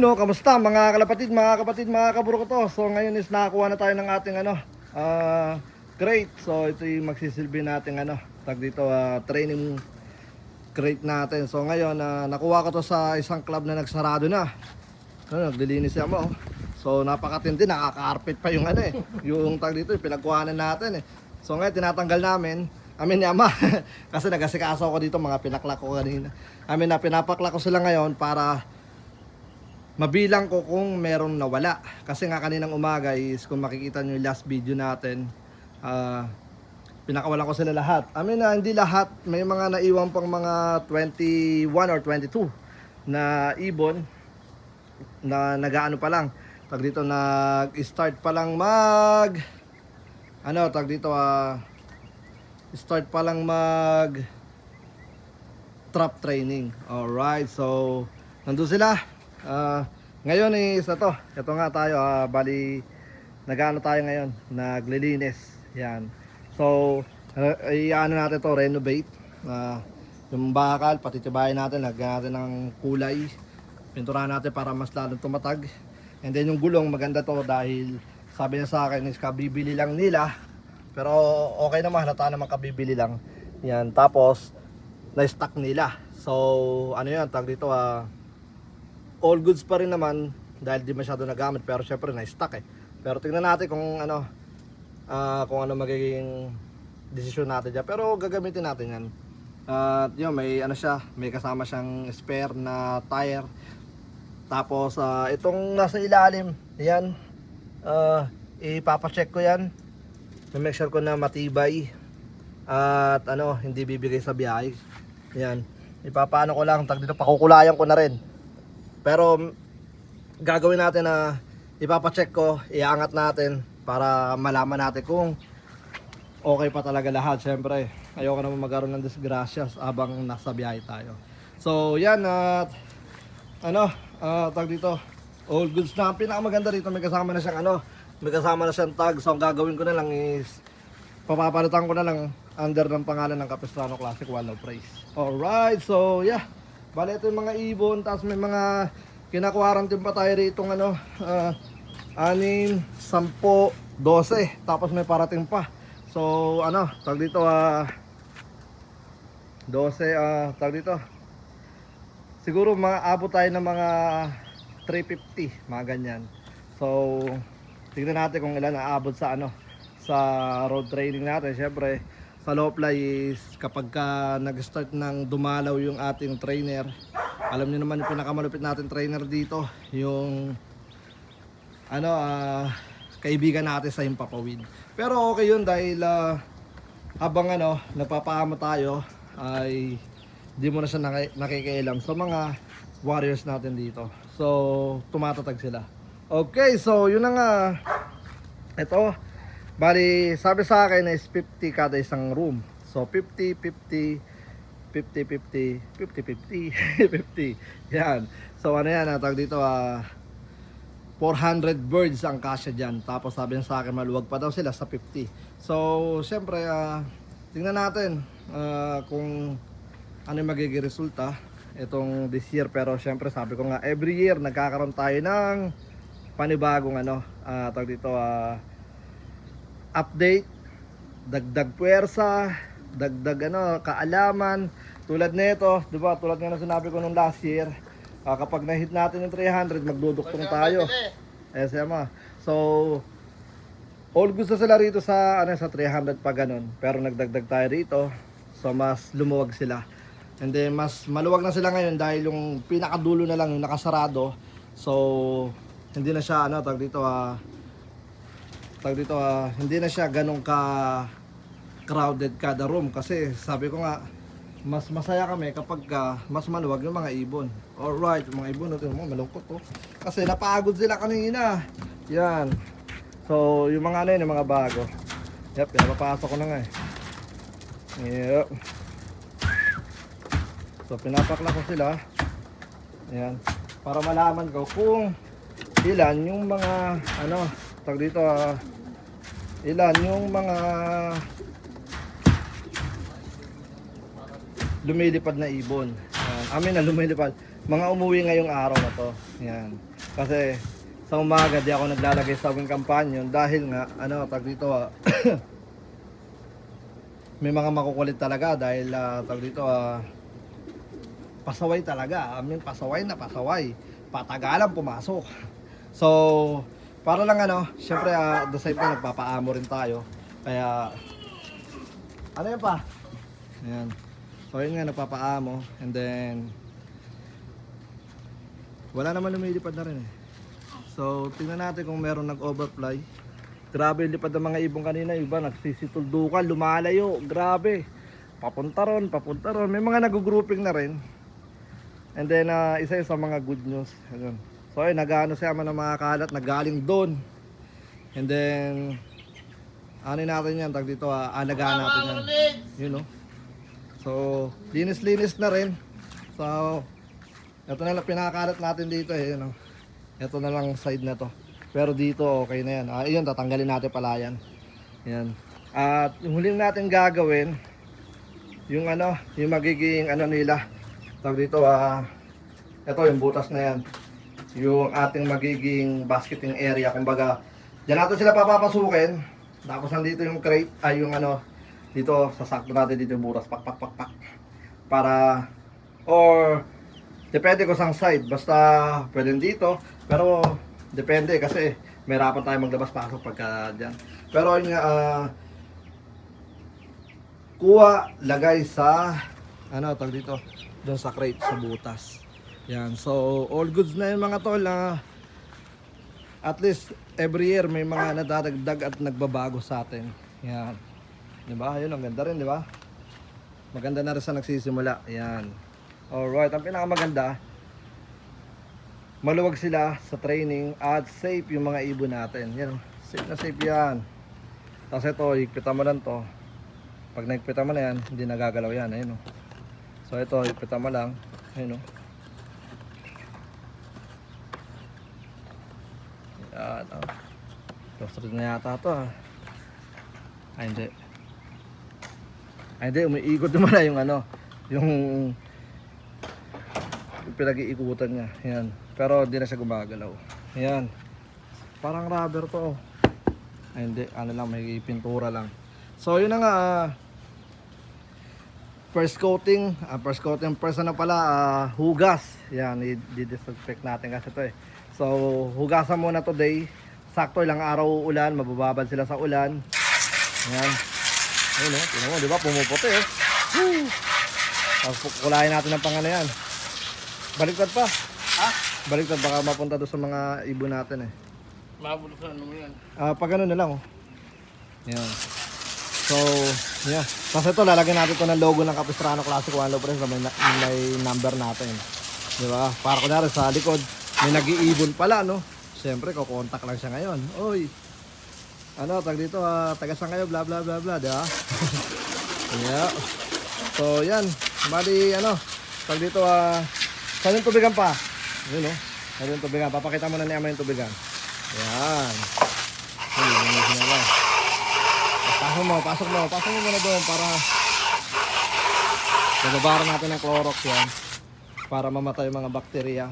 No, kamusta mga kalapatid, mga kaburo ko to. So ngayon is nakakuha na tayo ng ating crate. So ito yung magsisilbi nating tag dito training crate natin. So ngayon nakuha ko to sa isang club na nagsarado na. Naglilinis siya mo. So napakatindi, nakaka-carpet pa yung yung tag dito, yung pinagkuhanan natin eh. So ngayon tinatanggal namin. Amin ni Ama kasi nagasikaso ako dito, mga pinaklak ko kanina. Amin na pinapaklak ko sila ngayon para mabilang ko kung merong nawala. Kasi nga kaninang umaga is kung makikita nyo yung last video natin, pinakawalan ko sila lahat. Hindi lahat, may mga naiwan pang mga 21 or 22 na ibon na nagaano pa lang. Tag dito nag-start pa lang start pa lang mag trap training. Alright, so nandun sila. Ngayon is ito nga tayo, bali nagano tayo ngayon, naglilinis. Yan. So iano natin to, renovate yung bakal, pati tibayan natin, lagyan natin ng kulay, pinturahan natin para mas lalong tumatag. And then yung gulong maganda to dahil sabi niya sa akin is kabibili lang nila, pero okay naman, halata naman kabibili lang. Yan, tapos na-stock nila. So yan, tag dito all goods pa rin naman dahil di masyado nagamit, pero syempre na-stock eh. Pero tingnan natin kung ano magiging desisyon natin dyan, pero gagamitin natin yan. At yun, may may kasama siyang spare na tire. Tapos itong nasa ilalim, yan, ipapacheck ko yan, make sure ko na matibay at hindi bibigay sa biyahe. Yan, ipapaano ko lang, tag dito, pakukulayan ko na rin. Pero gagawin natin na ipapacheck ko, iangat natin para malaman natin kung okay pa talaga lahat. Siyempre ayoko naman magkaroon ng disgrasya habang nasa biyahe tayo. So yan, at tag dito, all goods na. Ang pinakamaganda rito, may kasama na siyang tag. So ang gagawin ko na lang is papapalitan ko na lang under ng pangalan ng Capistrano Classic One of Praise. Alright, so yeah, bali ito yung mga ibon. Tapos may mga kinakuarantin pa tayo rito 6, 10, 12, tapos may parating pa. So tag dito 12, tag dito siguro maabot tayo ng mga 350, mga ganyan. So tingnan natin kung ilan aabot sa sa road training natin. Syempre sa low fly is kapag nag-start ng dumalaw yung ating trainer, alam niyo naman yung pinakamalupit natin trainer dito, yung kaibigan natin sa Himpapawid. Pero okay yun dahil habang nagpapaamo tayo ay di mo na siya nakikialam sa mga warriors natin dito. So tumatatag sila. Okay, so yun na nga. Ito, bali sabi sa akin is 50 kada isang room. So 50, 50, 50, 50, 50, 50, 50. Yan. So yan, tawag dito 400 birds ang kasya dyan. Tapos sabi niya sa akin maluwag pa daw sila sa 50. So syempre tingnan natin kung ano yung magiging resulta itong this year. Pero syempre sabi ko nga, every year nagkakaroon tayo ng panibagong tawag dito update, dagdag puwersa, dagdag kaalaman. Tulad nito, di ba? Tulad nga na sinabi ko nung last year, kapag na-hit natin yung 300, magduduktong tayo. So all gusto sila rito sa sa 300 pa ganun, pero nagdagdag tayo rito, so mas lumuwag sila. And then mas maluwag na sila ngayon dahil yung pinakadulo na lang yung nakasarado. So hindi na siya hindi na siya ganun ka crowded kada room, kasi sabi ko nga mas masaya kami kapag mas maluwag yung mga ibon. Alright, yung mga ibon natin malungkot kasi napagod sila kanina. Yan. So yung mga yung mga bago. Yep, pinapapasok ko na nga Yep. So pinapakla ko sila. Ayan, para malaman ko kung ilan yung mga tag dito ilan yung mga lumilipad na ibon. Amin na lumilipad. mga umuwi ngayong araw na to. Yan. Kasi sa umaga di ako naglalagay sa wing companion dahil nga tag dito may mga makukulit talaga dahil tag dito pasaway talaga. I mean, pasaway na pasaway. Patagalan pumasok. So, para lang syempre the same time nagpapaamo rin tayo. Kaya ano yan pa? Ayan. So yun nga, nagpapaamo. And then wala naman lumilipad na rin eh. So tingnan natin kung meron nag-overfly. Grabe yung lipad ng mga ibong kanina. Iba nagsisituldukan, lumalayo. Grabe. Papunta ron. May mga nag-grouping na rin. And then isa yun sa mga good news. Ayun. So ayun, nag-ano siya man ng mga kalat, nagaling doon. And then ano natin yan, tag dito, alagaan natin yan. You know. So linis-linis na rin. So ito na lang pinakalat natin dito eh, you know. Ito na lang side na to. Pero dito okay na yan. Ayun, tatanggalin natin pala yan. Yan. At yung huling natin gagawin, yung yung magiging nila. Tawag dito, ito yung butas na yan. Yung ating magiging basketing area. Kumbaga, diyan natin sila papapasukin. Tapos nandito yung crate, yung dito, sasakto natin dito yung butas. Pak. Para, or, depende kung saan side. Basta, pwede dito. Pero, depende kasi may hirapan tayo maglabas-pasok pagka dyan. Pero yun nga, kuha, lagay sa, tawag dito, doon sa crate, sa butas. Yan, so all goods na yun mga tol. At least, every year may mga nadadagdag at nagbabago sa atin. Yan. Diba? Yun, ang ganda rin, diba? Maganda na rin sa nagsisimula. Yan. Alright, ang pinakamaganda, maluwag sila sa training at safe yung mga ibon natin. Yan, safe na safe yan. Tapos ito, higpitan mo lang to. Pag nagpitan mo na yan, hindi nagagalaw yan. Ayun, oh. So ito, higpitan mo lang. Ayun, oh. Yan, oh. Close na yata ito, ah. Ay, hindi. Ay, hindi, umiikot naman na yung yung pinag-iikutan niya. Yan. Pero hindi na siya gumagalaw. Ayan. Parang rubber to. Ay hindi. Lang, may pintura lang. So yun na nga. First coating. First pala. Hugas. Yan. I-disinfect natin kasi to eh. So hugasan muna today. Sakto ilang araw ulan. Mabababad sila sa ulan. Ayan. Ayun o. Tingnan mo. Diba? Pumuputi eh. Woo! Tapos kulayin natin ang yan. Baliktad pa. Baliktad, baka mapunta doon sa mga ibon natin eh. Mabulok na yan. Pag na lang oh. Yan. So, yeah. Tapos ito, lalagyan natin ito ng logo ng Capistrano Classic One Low Press na may number natin. Diba? Para kunwari sa likod, may nag-iibon pala, no? Siyempre, kukontak lang siya ngayon. Oy! Tag dito, taga saan kayo, bla bla bla bla, diba? Yeah. So, yan. Bali, tag dito, saan yung tubigan pa? Yun o. Saan yung tubigan? Papakita mo na niya yung tubigan. Yan. Pasok mo muna doon para nababara natin ng Clorox yan. Para mamatay yung mga bakterya.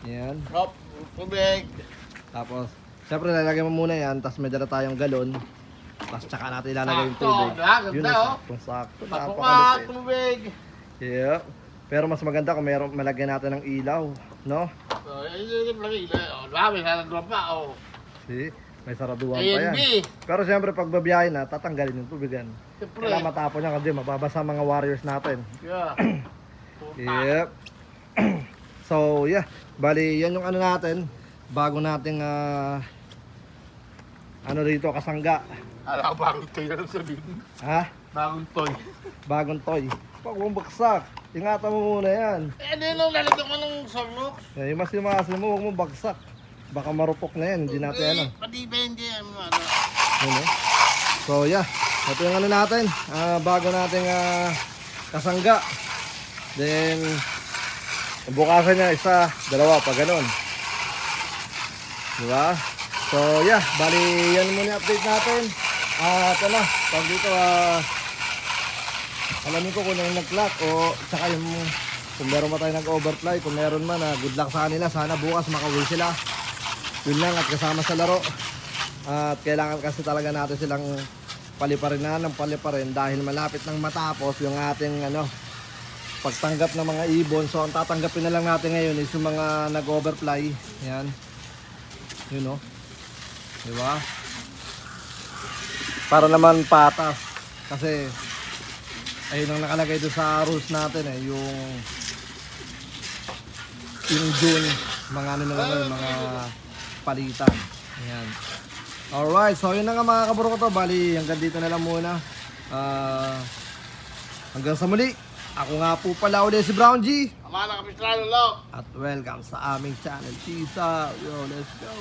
Yan. Hop, tubig. Tapos, syempre lalagay mo muna yan. Tapos may dala tayong galon. Tapos tsaka natin ilalagay yung tubig. Yun ang sakto. Papuka, tubig. Yeah. Pero mas maganda kung malagyan natin ng ilaw, no? Hindi lagi. May saraduan pa. See? May saraduan pa yan. Pero siyempre pag babiyahe na, tatanggalin yung tubigan. Kaya matapon niya kasi mababasa mga warriors natin. Yeah. Yep. So, yeah. Bali, yan yung natin. Bago nating, dito, kasangga. Alam ko, bagong toy na lang sabihin. Ha? Bagong toy. Bagong toy. Pag bumagsak, ingatan mo muna yan. Hindi nung lalito ko ng sornox. Yung masin mo, huwag mo bagsak. Baka marupok na yan, hindi natin Pati ba hindi yan, So yeah, ito yung natin, bago nating kasangga. Then, bukasan niya isa, dalawa, pag ganun. Diba? So yeah, bali yan muna yung update natin. Ito na, pag dito alamin ko kung ano yung nag-clock o tsaka yung Kung meron pa tayo nag-overfly, kung meron man, good luck sa kanila. Sana bukas makauwi sila. Yun lang, at kasama sa laro. At kailangan kasi talaga natin silang paliparin ng paliparin dahil malapit nang matapos yung ating pagtanggap ng mga ibon. So ang tatanggapin na lang natin ngayon is yung mga nag-overfly. Yan. Yun o. Diba? Para naman patas. Kasi ayun ang nakalagay doon sa rules natin yung in June, mga ano na naman, mga palitan. Ayan. Alright, so yun na nga mga kaburo ko to. Bali, hanggang dito na lang muna. Hanggang sa muli. Ako nga po pala ulit si Brown G. Ama na kapistrano, Lok. At welcome sa aming channel. Peace out. Yo, let's go.